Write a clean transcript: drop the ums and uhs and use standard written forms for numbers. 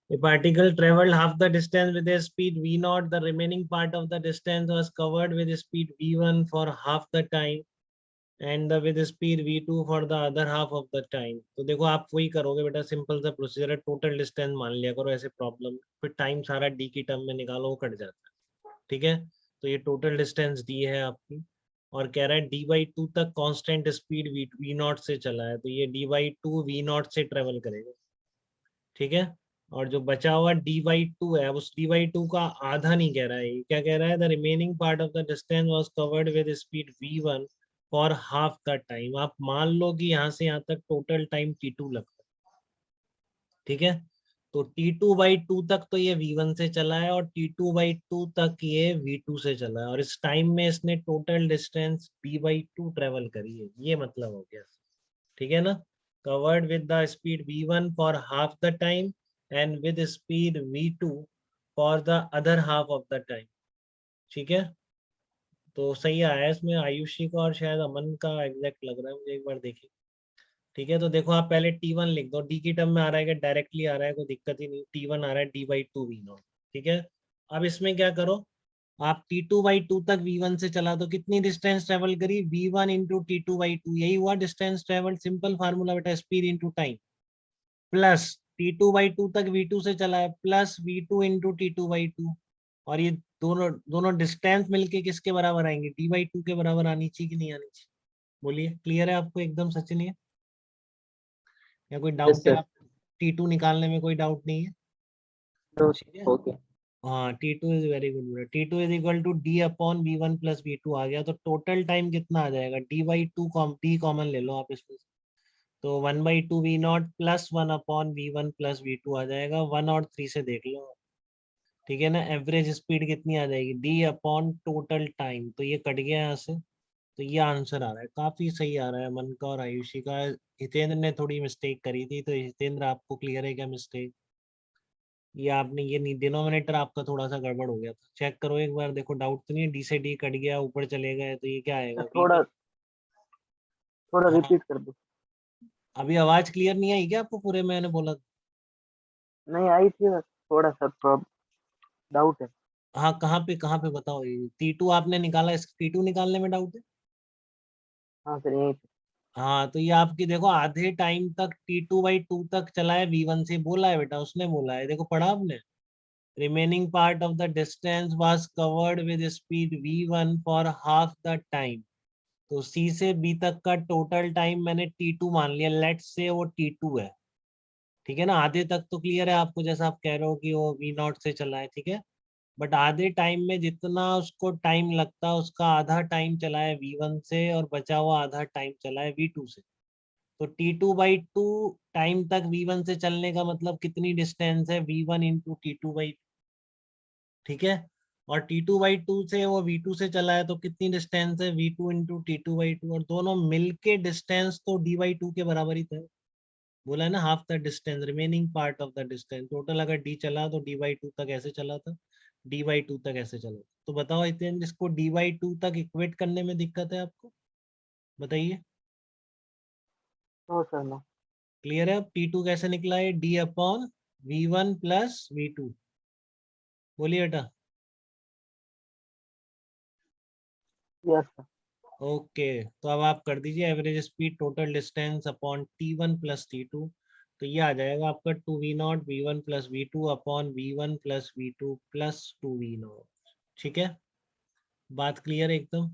A particle traveled half the distance with a speed v naught. The remaining part of the distance was covered with speed v1 for half the time and with speed v2 for the other half of the time. तो देखो आप वही करोगे बेटा, simple सा procedure है, total distance मान लिया करो ऐसे प्रॉब्लम, फिर टाइम सारा डी की टर्म में निकालो, वो कट जाता है। ठीक है, तो ये टोटल डिस्टेंस डी है आपकी, और कह रहा है डी बाई टू तक कांस्टेंट स्पीड वी नॉट से चला है, तो ये d by two we naught से ट्रेवल करेगा। ठीक है, और जो बचा हुआ डी बाई टू है, उस डी बाई टू का आधा नहीं कह रहा है, ये क्या कह रहा है, the remaining part of the distance was covered with speed v one for half the time. आप मान लो कि यहाँ से यहाँ तक टोटल टाइम टी टू लगता है। ठीक है, तो टी टू बाई टू तक तो ये वी वन से चला है, और टी टू बाई टू तक ये वी टू से चला है, और इस टाइम में इसने total distance b by two travel करी है, ये मतलब हो गया। ठीक है ना, covered with the speed v1 for half the time and with speed v2 for the other half of the time. ठीक है, तो सही आया इसमें आयुषी का और शायद अमन का एग्जैक्ट लग रहा है मुझे, एक बार देखिए। ठीक है, तो देखो आप पहले टी1 लिख दो, डी की टर्म में आ रहा है कि डायरेक्टली आ रहा है, कोई दिक्कत ही नहीं, टी1 आ रहा है d by two we naught. ठीक है, अब इसमें क्या करो, आप टी टू बाई टू तक वी वन से चला तो कितनी डिस्टेंस ट्रेवल करी, v one into t two by two, यही हुआ डिस्टेंस ट्रेवल, सिंपल फार्मूला बेटा, speed into time, plus t two by two तक वी टू से चला है, plus we two into t two by two, और ये दोनों दोनों डिस्टेंस मिलके किसके बराबर आएंगे, डी बाई टू के बराबर आनी चाहिए कि नहीं आनी चाहिए, बोलिए, क्लियर है आपको एकदम सचिन है, या कोई यस डाउट है सर। आप, टी टू निकालने में कोई डाउट नहीं है। नो ठीक है, ओके। हाँ T two is very good, T two is equal to D upon we one plus we two आ गया, तो टोटल टाइम कितना आ जाएगा, D by two D common ले लो आप इसमें से, तो one by two we naught plus one upon we one plus we two आ जाएगा, वन और थ्री से देख लो। ठीक है ना, एवरेज स्पीड कितनी आ जाएगी, डी अपॉन टोटल टाइम, तो ये कट गया यहाँ से, तो ये आंसर आ रहा है, काफी सही आ रहा है मन का और आयुषी का। हितेंद्र ने थोड़ी मिस्टेक करी थी, तो हितेंद्र आपको क्लियर है क्या मिस्टेक, ये आपने ये डिनोमिनेटर आपका थोड़ा सा गड़बड़ हो गया था, चेक करो एक बार, देखो डाउट तो नहीं है, डी से डी कट गया, ऊपर चले गए, तो ये क्या आएगा, वी थोड़ा बाई। थोड़ा हाँ, रिपीट कर दो। अभी आवाज क्लियर नहीं आई क्या आपको, पूरे मैंने बोला था? नहीं आई थी बस, थोड़ा सा डाउट है। हाँ, कहाँ पे बताओ, ये टी टू आपने निकाला, इस टी टू निकालने में डाउट है? हाँ सर यही पे। हाँ, तो ये आपकी देखो आधे टाइम तक टी टू बाई टू तक चला है, वी वन से बोला है बेटा, उसने बोला है, देखो पढ़ा आपने, remaining part of the distance was covered with speed v one for half the time, तो सी से बी तक का टोटल टाइम मैंने टी टू मान लिया, लेट से वो टी टू है। ठीक है ना, आधे तक तो क्लियर है आपको, जैसा आप कह रहे हो कि वो वी नॉट से चला है। ठीक है, बट आधे टाइम में जितना उसको टाइम लगता है, उसका आधा टाइम चला है वी वन से, और बचा हुआ आधा टाइम चला है वी टू से, तो t two by two time तक वी वन से चलने का मतलब कितनी डिस्टेंस है, v one into t two by. ठीक है, और टी टू बाई टू से वो वी टू से चला है, तो कितनी डिस्टेंस है, v two into t two by two, और दोनों मिलके डिस्टेंस तो डी बाई टू के बराबर ही था, बोला है ना, half the distance, remaining part of the distance, total अगर डी चला तो डी बाई टू तक ऐसे चला था, डी बाई टू तक ऐसे चला था। तो बताओ इतने, इसको डी बाई टू तक इक्वेट करने में दिक्कत है आपको, बताइए, नो सर नो। क्लियर है? अब टी टू कैसे निकला है, d upon we one plus we two, बोलिए बेटा। Yes sir. ओके, तो अब आप कर दीजिए average speed total distance upon t one plus t two, तो ये आ जाएगा आपका two we naught v one plus we two upon we one plus we two plus two we naught. ठीक है, बात क्लियर है एकदम?